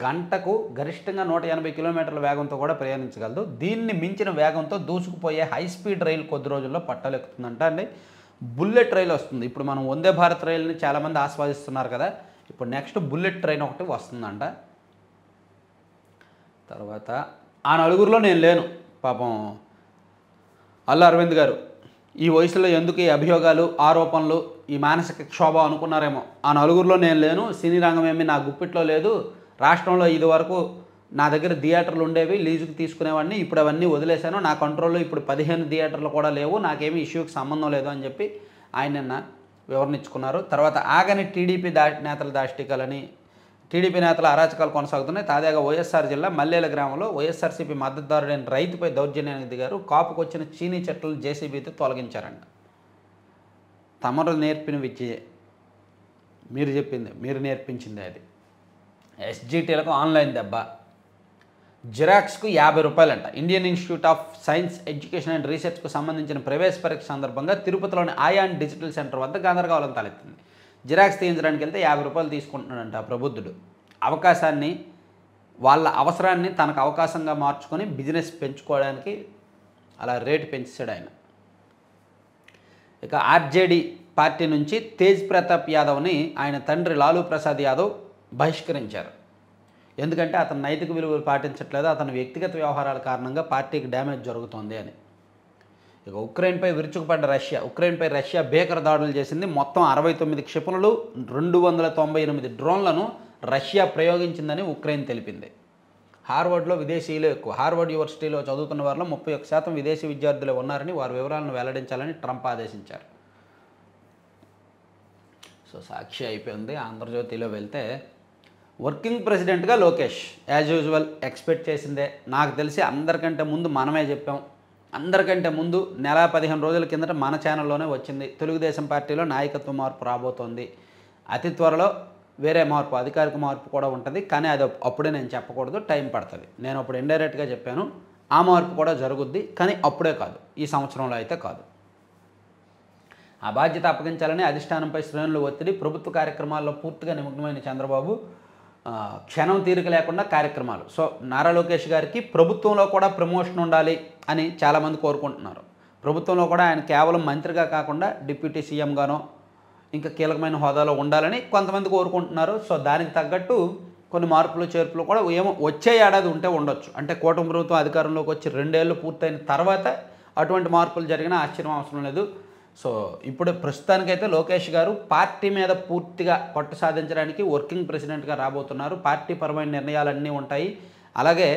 Speaker 1: గంటకు గరిష్టంగా 180 కిలోమీటర్ల వేగంతో కూడా ప్రయాణించగలదు. దీన్ని మించిన వేగంతో దూసుకుపోయే హై స్పీడ్ రైలు కొద్ది రోజుల్లో పట్టాలెక్కుతుందంట అండి. బుల్లెట్ రైలు వస్తుంది. ఇప్పుడు మనం వందే భారత్ రైలుని చాలామంది ఆస్వాదిస్తున్నారు కదా, ఇప్పుడు నెక్స్ట్ బుల్లెట్ ట్రైన్ ఒకటి వస్తుందంట. తర్వాత ఆ నలుగురిలో నేను లేను. పాపం అల్లు అరవింద్ గారు ఈ వయసులో ఎందుకు ఈ అభియోగాలు, ఆరోపణలు, ఈ మానసిక క్షోభ అనుకున్నారేమో. ఆ నలుగురిలో నేను లేను. సినీ రంగం ఏమీ నా గుప్పిట్లో లేదు. రాష్ట్రంలో ఇది వరకు నా దగ్గర థియేటర్లు ఉండేవి, లీజుకి తీసుకునేవాడిని. ఇప్పుడు అవన్నీ వదిలేశాను. నా కంట్రోల్లో ఇప్పుడు 15 థియేటర్లు కూడా లేవు. నాకేమీ ఇష్యూకి సంబంధం లేదు అని చెప్పి ఆయన నిన్న వివరణ ఇచ్చుకున్నారు. తర్వాత ఆగని టీడీపీ నేతల దాష్టికాలని, టీడీపీ నేతల అరాచకాలు కొనసాగుతున్నాయి. తాజాగా వైఎస్ఆర్ జిల్లా మల్లేల గ్రామంలో వైఎస్ఆర్సీపీ మద్దతుదారుడైన రైతుపై దౌర్జన్యానికి దిగారు. కాపుకొచ్చిన చీనీ చెట్లు జేసీబీతో తొలగించారంట. తమరు నేర్పిన విద్యే, మీరు చెప్పింది, మీరు నేర్పించింది అది. ఎస్జీటీలకు ఆన్లైన్ దెబ్బ. జిరాక్స్కు 50 రూపాయలంట. Indian Institute of Science Education and రీసెర్చ్కు సంబంధించిన ప్రవేశ పరీక్ష సందర్భంగా తిరుపతిలోని ఆయాన్ డిజిటల్ సెంటర్ వద్ద గందరగోళం తలెత్తింది. జిరాక్స్ తీయించడానికి వెళ్తే 50 రూపాయలు తీసుకుంటున్నాడంట ఆ ప్రబుద్ధుడు. అవకాశాన్ని, వాళ్ళ అవసరాన్ని తనకు అవకాశంగా మార్చుకొని బిజినెస్ పెంచుకోవడానికి అలా రేటు పెంచాడు ఆయన. ఇక ఆర్జేడీ పార్టీ నుంచి తేజ్ ప్రతాప్ యాదవ్ని ఆయన తండ్రి లాలూ ప్రసాద్ యాదవ్ బహిష్కరించారు. ఎందుకంటే అతను నైతిక విలువలు పాటించట్లేదు, అతని వ్యక్తిగత వ్యవహారాల కారణంగా పార్టీకి డ్యామేజ్ జరుగుతోంది అని. ఇక ఉక్రెయిన్పై విరుచుకుపడ్డ రష్యా భీకర దాడులు చేసింది. మొత్తం 69 క్షిపణులు 298 డ్రోన్లను రష్యా ప్రయోగించిందని ఉక్రెయిన్ తెలిపింది. హార్వర్డ్లో విదేశీయులు ఎక్కువ. హార్వర్డ్ యూనివర్సిటీలో చదువుతున్న వారిలో 31% విదేశీ విద్యార్థులే ఉన్నారని, వారి వివరాలను వెల్లడించాలని ట్రంప్ ఆదేశించారు. సో సాక్షి అయిపోయింది. ఆంధ్రజ్యోతిలో వెళ్తే వర్కింగ్ ప్రెసిడెంట్గా లోకేష్ యాజ్ యూజువల్ ఎక్స్పెక్ట్ చేసిందే. నాకు తెలిసి అందరికంటే ముందు మనమే చెప్పాం. అందరికంటే ముందు నెల 15 రోజుల కిందట మన ఛానల్లోనే వచ్చింది. తెలుగుదేశం పార్టీలో నాయకత్వ మార్పు రాబోతోంది. అతి త్వరలో వేరే మార్పు, అధికారిక మార్పు కూడా ఉంటుంది. కానీ అది అప్పుడే నేను చెప్పకూడదు, టైం పడుతుంది. నేను అప్పుడు ఇండైరెక్ట్గా చెప్పాను. ఆ మార్పు కూడా జరుగుద్ది, కానీ అప్పుడే కాదు, ఈ సంవత్సరంలో అయితే కాదు. ఆ బాధ్యత అప్పగించాలని అధిష్టానంపై శ్రేణులు ఒత్తిడి. ప్రభుత్వ కార్యక్రమాల్లో పూర్తిగా నిమగ్నమైన చంద్రబాబు క్షణం తీరిక లేకుండా కార్యక్రమాలు. సో నారా లోకేష్ గారికి ప్రభుత్వంలో కూడా ప్రమోషన్ ఉండాలి అని చాలామంది కోరుకుంటున్నారు. ప్రభుత్వంలో కూడా ఆయన కేవలం మంత్రిగా కాకుండా డిప్యూటీ సీఎంగానో ఇంకా కీలకమైన హోదాలో ఉండాలని కొంతమంది కోరుకుంటున్నారు. సో దానికి తగ్గట్టు కొన్ని మార్పులు చేర్పులు కూడా ఏమో వచ్చే ఏడాది ఉంటే ఉండొచ్చు. అంటే కూటమి ప్రభుత్వం అధికారంలోకి వచ్చి 2 ఏళ్ళు పూర్తయిన తర్వాత అటువంటి మార్పులు జరిగినా ఆశ్చర్యం అవసరం లేదు. సో ఇప్పుడు ప్రస్తుతానికైతే లోకేష్ గారు పార్టీ మీద పూర్తిగా పట్టు సాధించడానికి వర్కింగ్ ప్రెసిడెంట్గా రాబోతున్నారు. పార్టీ పరమైన నిర్ణయాలన్నీ ఉంటాయి. అలాగే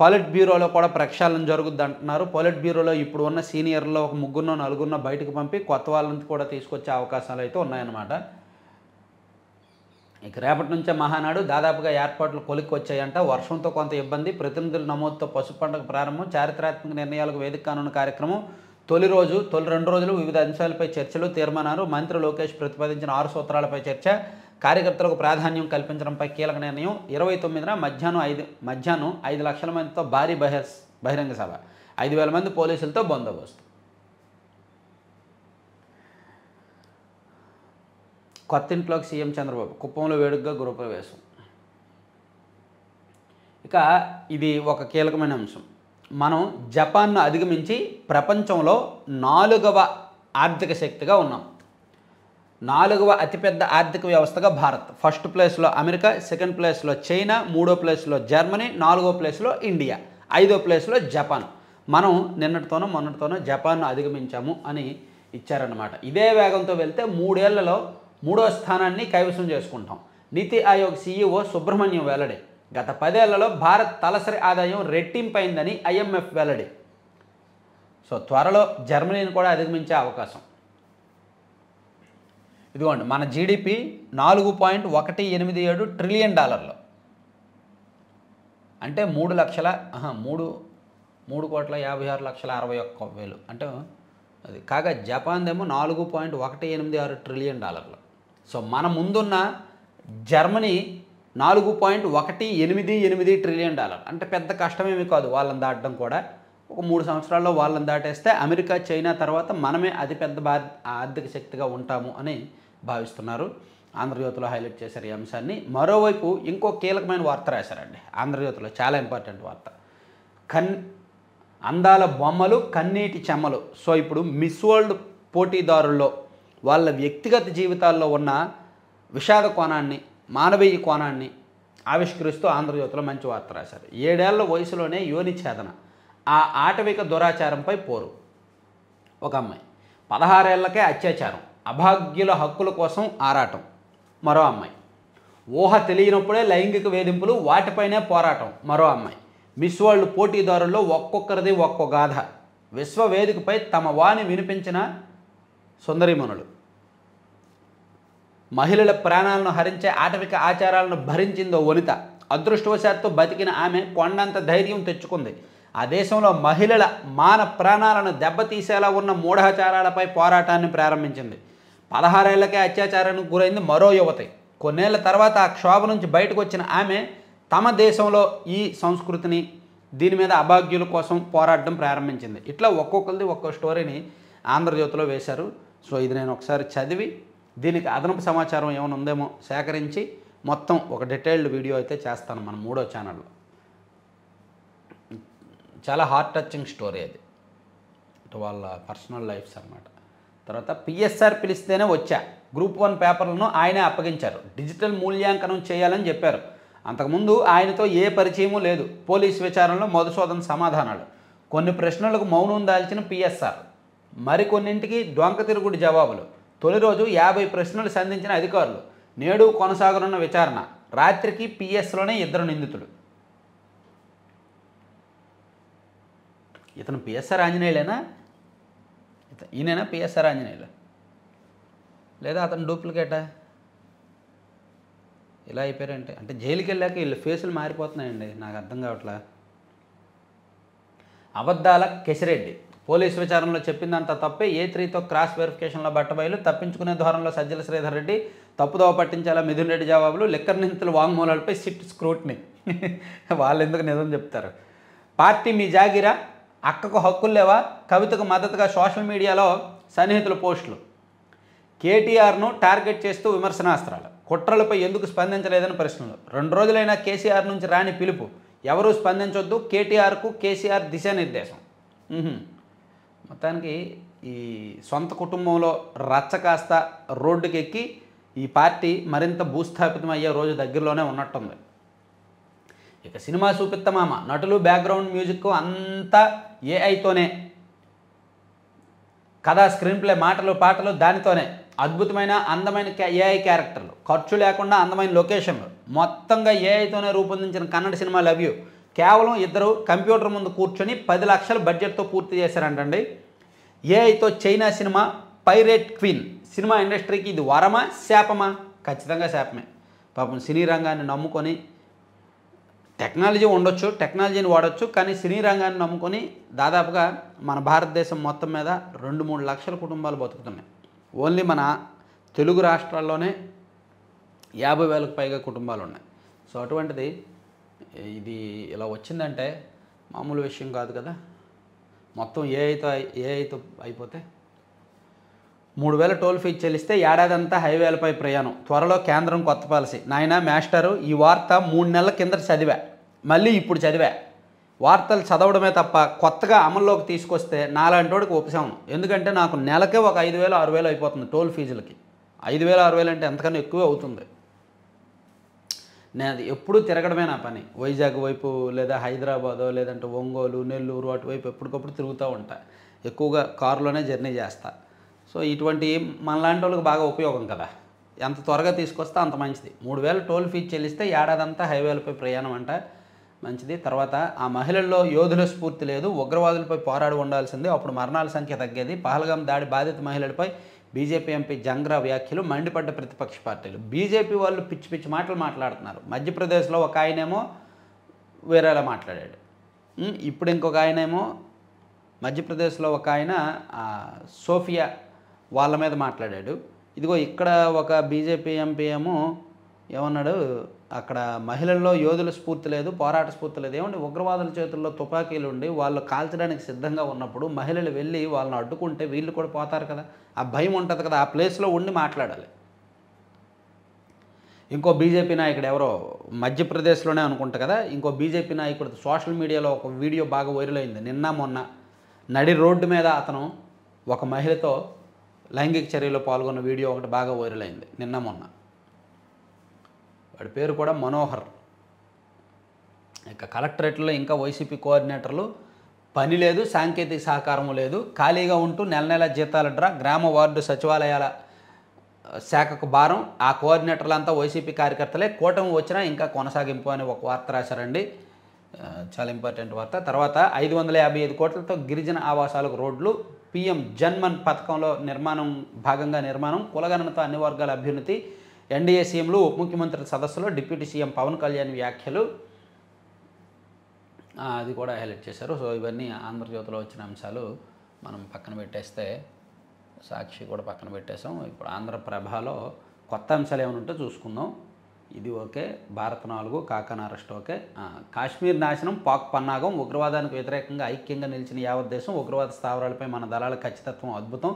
Speaker 1: పాలిట్ బ్యూరోలో కూడా ప్రక్షాళన జరుగుద్ది అంటున్నారు. పాలిట్ బ్యూరోలో ఇప్పుడు ఉన్న సీనియర్లో ఒక 3-4 బయటకు పంపి కొత్త వాళ్ళని కూడా తీసుకొచ్చే అవకాశాలు అయితే ఉన్నాయన్నమాట. ఇక రేపటి నుంచే మహానాడు దాదాపుగా ఏర్పాట్లు కొలిక్కి వచ్చాయంట. వర్షంతో కొంత ఇబ్బంది, ప్రతినిధుల నమోదుతో పసుపు పండుగ ప్రారంభం, చారిత్రాత్మక నిర్ణయాలకు వేదిక కానున్న కార్యక్రమం. తొలి 2 రోజులు వివిధ అంశాలపై చర్చలు, తీర్మానాలు. మంత్రి లోకేష్ ప్రతిపాదించిన 6 సూత్రాలపై చర్చ, కార్యకర్తలకు ప్రాధాన్యం కల్పించడంపై కీలక నిర్ణయం. 29న మధ్యాహ్నం 5 లక్షల మందితో భారీ బహిరంగ సభ, 5,000 మంది పోలీసులతో బందోబస్తు. కొత్తింట్లోకి సీఎం చంద్రబాబు, కుప్పంలో వేడుకగా గృహప్రవేశం. ఇక ఇది ఒక కీలకమైన అంశం. మనం జపాన్ను అధిగమించి ప్రపంచంలో 4వ ఆర్థిక శక్తిగా ఉన్నాం. 4వ అతిపెద్ద ఆర్థిక వ్యవస్థగా భారత్. ఫస్ట్ ప్లేస్లో అమెరికా, సెకండ్ ప్లేస్లో చైనా, 3వ ప్లేస్లో జర్మనీ, 4వ ప్లేస్లో ఇండియా, 5వ ప్లేస్లో జపాన్. మనం నిన్నటితోనో మొన్నటితోనో జపాన్ను అధిగమించాము అని ఇచ్చారన్నమాట. ఇదే వేగంతో వెళ్తే 3 ఏళ్లలో 3వ స్థానాన్ని కైవసం చేసుకుంటాం. నీతి ఆయోగ్ సీఈఓ సుబ్రహ్మణ్యం వెల్లడి. గత 10 ఏళ్లలో భారత్ తలసరి ఆదాయం రెట్టింపైందని ఐఎంఎఫ్ వెల్లడి. సో త్వరలో జర్మనీని కూడా అధిగమించే అవకాశం. ఇదిగోండి మన జీడిపి $4.187 ట్రిలియన్. అంటే 3,56,61,000 అంటే అది. కాగా జపాన్దేమో $4.186 ట్రిలియన్. సో మన ముందున్న జర్మనీ $4.188 ట్రిలియన్. అంటే పెద్ద కష్టమేమి కాదు వాళ్ళని దాటడం కూడా. ఒక 3 సంవత్సరాల్లో వాళ్ళని దాటేస్తే అమెరికా, చైనా తర్వాత మనమే అతిపెద్ద ఆర్థిక శక్తిగా ఉంటాము అని భావిస్తున్నారు. ఆంధ్రజ్యోతిలో హైలైట్ చేశారు ఈ అంశాన్ని. మరోవైపు ఇంకో కీలకమైన వార్త రాశారండి ఆంధ్రజ్యోతిలో, చాలా ఇంపార్టెంట్ వార్త. అందాల బొమ్మలు, కన్నీటి చెమ్మలు. సో ఇప్పుడు మిస్ వరల్డ్ పోటీదారుల్లో వాళ్ళ వ్యక్తిగత జీవితాల్లో ఉన్న విషాద కోణాన్ని, మానవీయ కోణాన్ని ఆవిష్కరిస్తూ ఆంధ్రజ్యోతిలో మంచి వార్త రాశారు. 7 ఏళ్ల వయసులోనే యోని ఛేదన, ఆ ఆటవిక దురాచారంపై పోరు. ఒక అమ్మాయి. 16 ఏళ్లకే అత్యాచారం, అభాగ్యుల హక్కుల కోసం ఆరాటం. మరో అమ్మాయి. ఊహ తెలియనప్పుడే లైంగిక వేధింపులు, వాటిపైనే పోరాటం. మరో అమ్మాయి. మిస్ వరల్డ్ పోటీదారుల్లో ఒక్కొక్కరిది ఒక్కో గాథ. విశ్వవేదికపై తమ వాణి వినిపించిన సుందరీమణులు. మహిళల ప్రాణాలను హరించే ఆటవిక ఆచారాలను భరించిందో వనిత. అదృష్టవశాత్తు బతికిన ఆమె కొండంత ధైర్యం తెచ్చుకుంది. ఆ దేశంలో మహిళల మాన ప్రాణాలను దెబ్బతీసేలా ఉన్న మూఢాచారాలపై పోరాటాన్ని ప్రారంభించింది. 16 ఏళ్లకే అత్యాచారానికి గురైంది మరో యువతి. కొన్నేళ్ల తర్వాత ఆ క్షోభ నుంచి బయటకు వచ్చిన ఆమె తమ దేశంలో ఈ సంస్కృతిని, దీని మీద అభాగ్యుల కోసం పోరాడడం ప్రారంభించింది. ఇట్లా ఒక్కొక్కరిది ఒక్కో స్టోరీని ఆంధ్రజ్యోతిలో వేశారు. సో ఇది నేను ఒకసారి చదివి దీనికి అదనపు సమాచారం ఏమైనా ఉందేమో సేకరించి మొత్తం ఒక డీటెయిల్డ్ వీడియో అయితే చేస్తాను మన 3వ ఛానల్లో. చాలా హార్ట్ టచింగ్ స్టోరీ అది, ఇటు వాళ్ళ పర్సనల్ లైఫ్స్ అన్నమాట. తర్వాత పిఎస్ఆర్ పిలిస్తేనే వచ్చా, గ్రూప్ 1 పేపర్లను ఆయనే అప్పగించారు. డిజిటల్ మూల్యాంకనం చేయాలని చెప్పారు. అంతకుముందు ఆయనతో ఏ పరిచయమూ లేదు. పోలీసు విచారణలో మధుసూదన్ సమాధానాలు, కొన్ని ప్రశ్నలకు మౌనం దాల్చిన పిఎస్ఆర్, మరికొన్నింటికి డొంక తిరుగుడు జవాబులు. తొలి రోజు 50 ప్రశ్నలు సంధించిన అధికారులు. నేడు కొనసాగనున్న విచారణ. రాత్రికి పిఎస్లోనే 2 నిందితులు. ఇతను పిఎస్ఆర్ ఆంజనేయులేనా? ఈయనైనా పిఎస్ఆర్ ఆంజనేయులు లేదా అతను డూప్లికేటా? ఇలా అయిపోయారంటే అంటే జైలుకి వెళ్ళాక వీళ్ళు ఫేసులు మారిపోతున్నాయండి, నాకు అర్థం కావట్లా. అబద్ధాల కెసిరెడ్డి, పోలీసు విచారణలో చెప్పిందంతా తప్పే, A3తో క్రాస్ వెరిఫికేషన్లో బట్టబయలు, తప్పించుకునే ధోరణిలో సజ్జల శ్రీధర్ రెడ్డి, తప్పుదోవ పట్టించేలా మిథున్ రెడ్డి జవాబులు, లిక్కర్ నిందితుల వాంగ్మూలాలపై సిట్ స్క్రూట్ని. వాళ్ళు ఎందుకు నిజం చెప్తారు? పార్టీ మీ జాగిరా, అక్కకు హక్కులు లేవా, కవితకు మద్దతుగా సోషల్ మీడియాలో సన్నిహితుల పోస్టులు. కేటీఆర్ను టార్గెట్ చేస్తూ విమర్శనాస్త్రాలు. కుట్రలపై ఎందుకు స్పందించలేదని ప్రశ్నలు. 2 రోజులైనా కేసీఆర్ నుంచి రాని పిలుపు, ఎవరూ స్పందించొద్దు, కేటీఆర్కు కేసీఆర్ దిశానిర్దేశం. మొత్తానికి ఈ సొంత కుటుంబంలో రచ్చ కాస్త రోడ్డుకెక్కి ఈ పార్టీ మరింత భూస్థాపితం అయ్యే రోజు దగ్గరలోనే ఉన్నట్టుంది. ఇక సినిమా చూపిత్తమామ, నటులు, బ్యాక్గ్రౌండ్ మ్యూజిక్ అంతా ఏఐతోనే, కథ, స్క్రీన్ ప్లే, మాటలు, పాటలు దానితోనే, అద్భుతమైన అందమైన ఏఐ క్యారెక్టర్లు, ఖర్చు లేకుండా అందమైన లొకేషన్లు, మొత్తంగా ఏఐతోనే రూపొందించిన కన్నడ సినిమా లవ్ యూ కేవలం 2 కంప్యూటర్ ముందు కూర్చొని 10 లక్షల బడ్జెట్తో పూర్తి చేశారంటండి. ఏఐతో China cinema Pirate Queen. Cinema ఇండస్ట్రీకి ఇది వరమా శాపమా? ఖచ్చితంగా శాపమే. పాపం సినీ రంగాన్ని నమ్ముకొని, టెక్నాలజీ ఉండొచ్చు, టెక్నాలజీని వాడచ్చు, కానీ సినీ రంగాన్ని నమ్ముకొని దాదాపుగా మన భారతదేశం మొత్తం మీద 2-3 లక్షల కుటుంబాలు బతుకుతున్నాయి. ఓన్లీ మన తెలుగు రాష్ట్రాల్లోనే 50,000కు పైగా కుటుంబాలు ఉన్నాయి. సో అటువంటిది ఇది ఇలా వచ్చిందంటే మామూలు విషయం కాదు కదా. మొత్తం ఏఐతో అయిపోతే 3,000 టోల్ ఫీజు చెల్లిస్తే ఏడాదంతా హైవేలపై ప్రయాణం. త్వరలో కేంద్రం కొత్త పాలసీ. నాయన మాస్టరు, ఈ వార్త 3 నెలల కిందట చదివా, మళ్ళీ ఇప్పుడు చదివా. వార్తలు చదవడమే తప్ప కొత్తగా అమల్లోకి తీసుకొస్తే నాలాంటోడికి ఉపశమనం. ఎందుకంటే నాకు నెలకే ఒక 5,000 6,000 అయిపోతుంది టోల్ ఫీజులకి. 5,000 6,000 అంటే ఎంతకన్నా ఎక్కువే అవుతుంది. నేను అది ఎప్పుడూ తిరగడమే నా పని. వైజాగ్ వైపు లేదా హైదరాబాదో లేదంటే ఒంగోలు, నెల్లూరు అటువైపు ఎప్పటికప్పుడు తిరుగుతూ ఉంటా. ఎక్కువగా కారులోనే జర్నీ చేస్తా. సో ఇటువంటి మనలాంటి వాళ్ళకి బాగా ఉపయోగం కదా. ఎంత త్వరగా తీసుకొస్తే అంత మంచిది. 3,000 టోల్ ఫీజు చెల్లిస్తే ఏడాదంతా హైవేలపై ప్రయాణం అంట, మంచిది. తర్వాత ఆ మహిళల్లో యోధుల స్ఫూర్తి లేదు, ఉగ్రవాదులపై పోరాడి ఉండాల్సిందే, అప్పుడు మరణాల సంఖ్య తగ్గేది. పహల్గాం దాడి బాధిత మహిళలపై బీజేపీ ఎంపీ జంగ్రా వ్యాఖ్యలు, మండిపడ్డ ప్రతిపక్ష పార్టీలు. బీజేపీ వాళ్ళు పిచ్చి పిచ్చి మాటలు మాట్లాడుతున్నారు. మధ్యప్రదేశ్లో ఒక ఆయనేమో వేరేలా మాట్లాడాడు. ఇప్పుడు ఇంకొక ఆయనేమో మధ్యప్రదేశ్లో ఒక ఆయన సోఫియా వాళ్ళ మీద మాట్లాడాడు. ఇదిగో ఇక్కడ ఒక బీజేపీ ఎంపీ ఏమో ఏమన్నాడు, అక్కడ మహిళల్లో యోధుల స్ఫూర్తి లేదు, పోరాట స్ఫూర్తి లేదు. ఏమంటే ఉగ్రవాదుల చేతుల్లో తుపాకీలు ఉండి వాళ్ళు కాల్చడానికి సిద్ధంగా ఉన్నప్పుడు మహిళలు వెళ్ళి వాళ్ళని అడ్డుకుంటే వీళ్ళు కూడా పోతారు కదా, ఆ భయం ఉంటుంది కదా, ఆ ప్లేస్లో ఉండి మాట్లాడాలి. ఇంకో బీజేపీ నాయకుడు ఎవరో మధ్యప్రదేశ్లోనే అనుకుంటా కదా, ఇంకో బీజేపీ నాయకుడు సోషల్ మీడియాలో ఒక వీడియో బాగా వైరల్ అయింది నిన్న మొన్న. నడి రోడ్డు మీద అతను ఒక మహిళతో లైంగిక చర్యలో పాల్గొన్న వీడియో ఒకటి బాగా వైరల్ అయింది నిన్న మొన్న. వాడి పేరు కూడా మనోహర్. ఇక కలెక్టరేట్లో ఇంకా వైసీపీ కోఆర్డినేటర్లు పని లేదు, సాంకేతిక సహకారం లేదు, ఖాళీగా ఉంటూ నెల నెల జీతాల డ్రా, గ్రామ వార్డు సచివాలయాల శాఖకు భారం. ఆ కోఆర్డినేటర్లంతా వైసీపీ కార్యకర్తలే, కూటమి వచ్చినా ఇంకా కొనసాగింపు అని ఒక వార్త రాశారండి. చాలా ఇంపార్టెంట్ వార్త. తర్వాత 555 కోట్లతో గిరిజన ఆవాసాలకు రోడ్లు, పీఎం జన్మన్ పథకంలో భాగంగా నిర్మాణం, కులగణనతో అన్ని వర్గాల అభ్యున్నతి, ఎన్డీఏ సీఎంలు ఉప ముఖ్యమంత్రుల సదస్సులో డిప్యూటీ సీఎం పవన్ కళ్యాణ్ వ్యాఖ్యలు, అది కూడా హైలైట్ చేశారు. సో ఇవన్నీ ఆంధ్రజ్యోతిలో వచ్చిన అంశాలు మనం పక్కన పెట్టేస్తే, సాక్షి కూడా పక్కన పెట్టేసాం. ఇప్పుడు ఆంధ్రప్రభలో కొత్త అంశాలు ఏమైనా ఉంటే చూసుకుందాం. ఇది ఓకే, భారత్ 4, కాకాన్ అరెస్ట్ ఓకే. కాశ్మీర్ నాశనం, పాక్ పన్నాగం, ఉగ్రవాదానికి వ్యతిరేకంగా ఐక్యంగా నిలిచిన యావత్ దేశం, ఉగ్రవాద స్థావరాలపై మన దళాల ఖచ్చితత్వం అద్భుతం,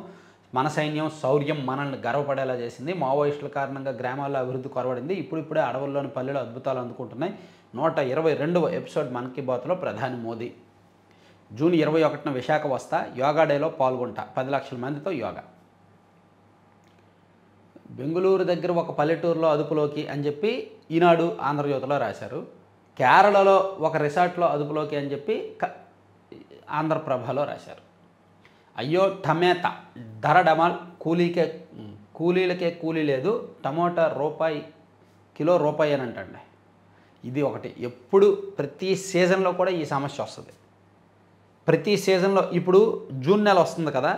Speaker 1: మన సైన్యం శౌర్యం మనల్ని గర్వపడేలా చేసింది, మావోయిస్టుల కారణంగా గ్రామాల్లో అభివృద్ధి కొరవడింది, ఇప్పుడిప్పుడే అడవుల్లోని పల్లెలు అద్భుతాలు అందుకుంటున్నాయి. 122వ ఎపిసోడ్ మన్ కీ బాత్లో ప్రధాని మోదీ. జూన్ 21న విశాఖ వస్తా, యోగా డేలో పాల్గొంటా, 10 లక్షల మందితో యోగా. బెంగుళూరు దగ్గర ఒక పల్లెటూరులో అదుపులోకి అని చెప్పి ఈనాడు ఆంధ్రజ్యోతిలో రాశారు. కేరళలో ఒక రిసార్ట్లో అదుపులోకి అని చెప్పి ఆంధ్రప్రభలో రాశారు. అయ్యో టమేటా ధర డమాల్, కూలీలకే కూలీ లేదు, టమోటా కిలో రూపాయి అని అంటండి. ఇది ఒకటి. ఎప్పుడు ప్రతి సీజన్లో కూడా ఈ సమస్య వస్తుంది. ప్రతి సీజన్లో ఇప్పుడు జూన్ నెల వస్తుంది కదా,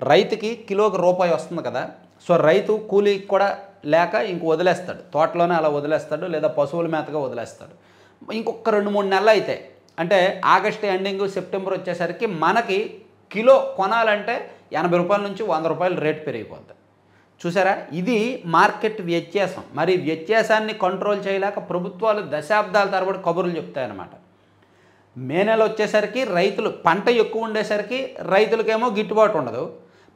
Speaker 1: రైతుకి కిలోకి రూపాయి వస్తుంది కదా. సో రైతు కూలీకి కూడా లేక ఇంక వదిలేస్తాడు, తోటలోనే అలా వదిలేస్తాడు, లేదా పశువుల మేతగా వదిలేస్తాడు. ఇంకొక 2-3 నెలలు అయితే, అంటే ఆగస్టు ఎండింగ్ సెప్టెంబర్ వచ్చేసరికి మనకి కిలో కొనాలంటే 80 రూపాయల నుంచి 100 రూపాయలు రేటు పెరిగిపోద్ది. చూసారా, ఇది మార్కెట్ వ్యత్యాసం. మరి వ్యత్యాసాన్ని కంట్రోల్ చేయలేక ప్రభుత్వాలు దశాబ్దాల తరబడి కబుర్లు చెప్తాయన్నమాట. మే నెల వచ్చేసరికి రైతులు పంట ఎక్కువ ఉండేసరికి రైతులకేమో గిట్టుబాటు ఉండదు,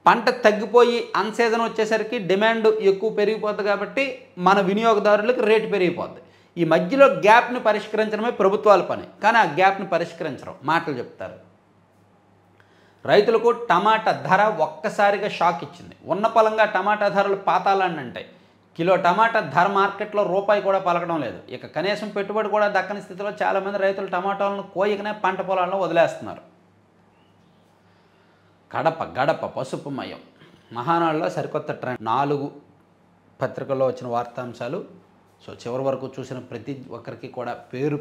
Speaker 1: పంట తగ్గిపోయి అన్సీజన్ వచ్చేసరికి డిమాండ్ ఎక్కువ పెరిగిపోద్ది కాబట్టి మన వినియోగదారులకు రేటు పెరిగిపోద్ది. ఈ మధ్యలో గ్యాప్ని పరిష్కరించడమే ప్రభుత్వాల పని, కానీ ఆ గ్యాప్ని పరిష్కరించడం, మాటలు చెప్తారు. రైతులకు టమాటా ధర ఒక్కసారిగా షాక్ ఇచ్చింది. ఉన్న పలంగా టమాటా ధరలు పాతాళాన్ని అంటాయి. కిలో టమాటా ధర మార్కెట్లో రూపాయి కూడా పలకడం లేదు. ఇక కనీసం పెట్టుబడి కూడా దక్కని స్థితిలో చాలామంది రైతులు టమాటాలను కోయకనే పంట పొలాల్లో వదిలేస్తున్నారు. గడప పసుపుమయం మహానాడులో సరికొత్త ట్రెండ్. 4 పత్రికల్లో వచ్చిన వార్తాంశాలు. సో చివరి వరకు చూసిన ప్రతి ఒక్కరికి కూడా పేరు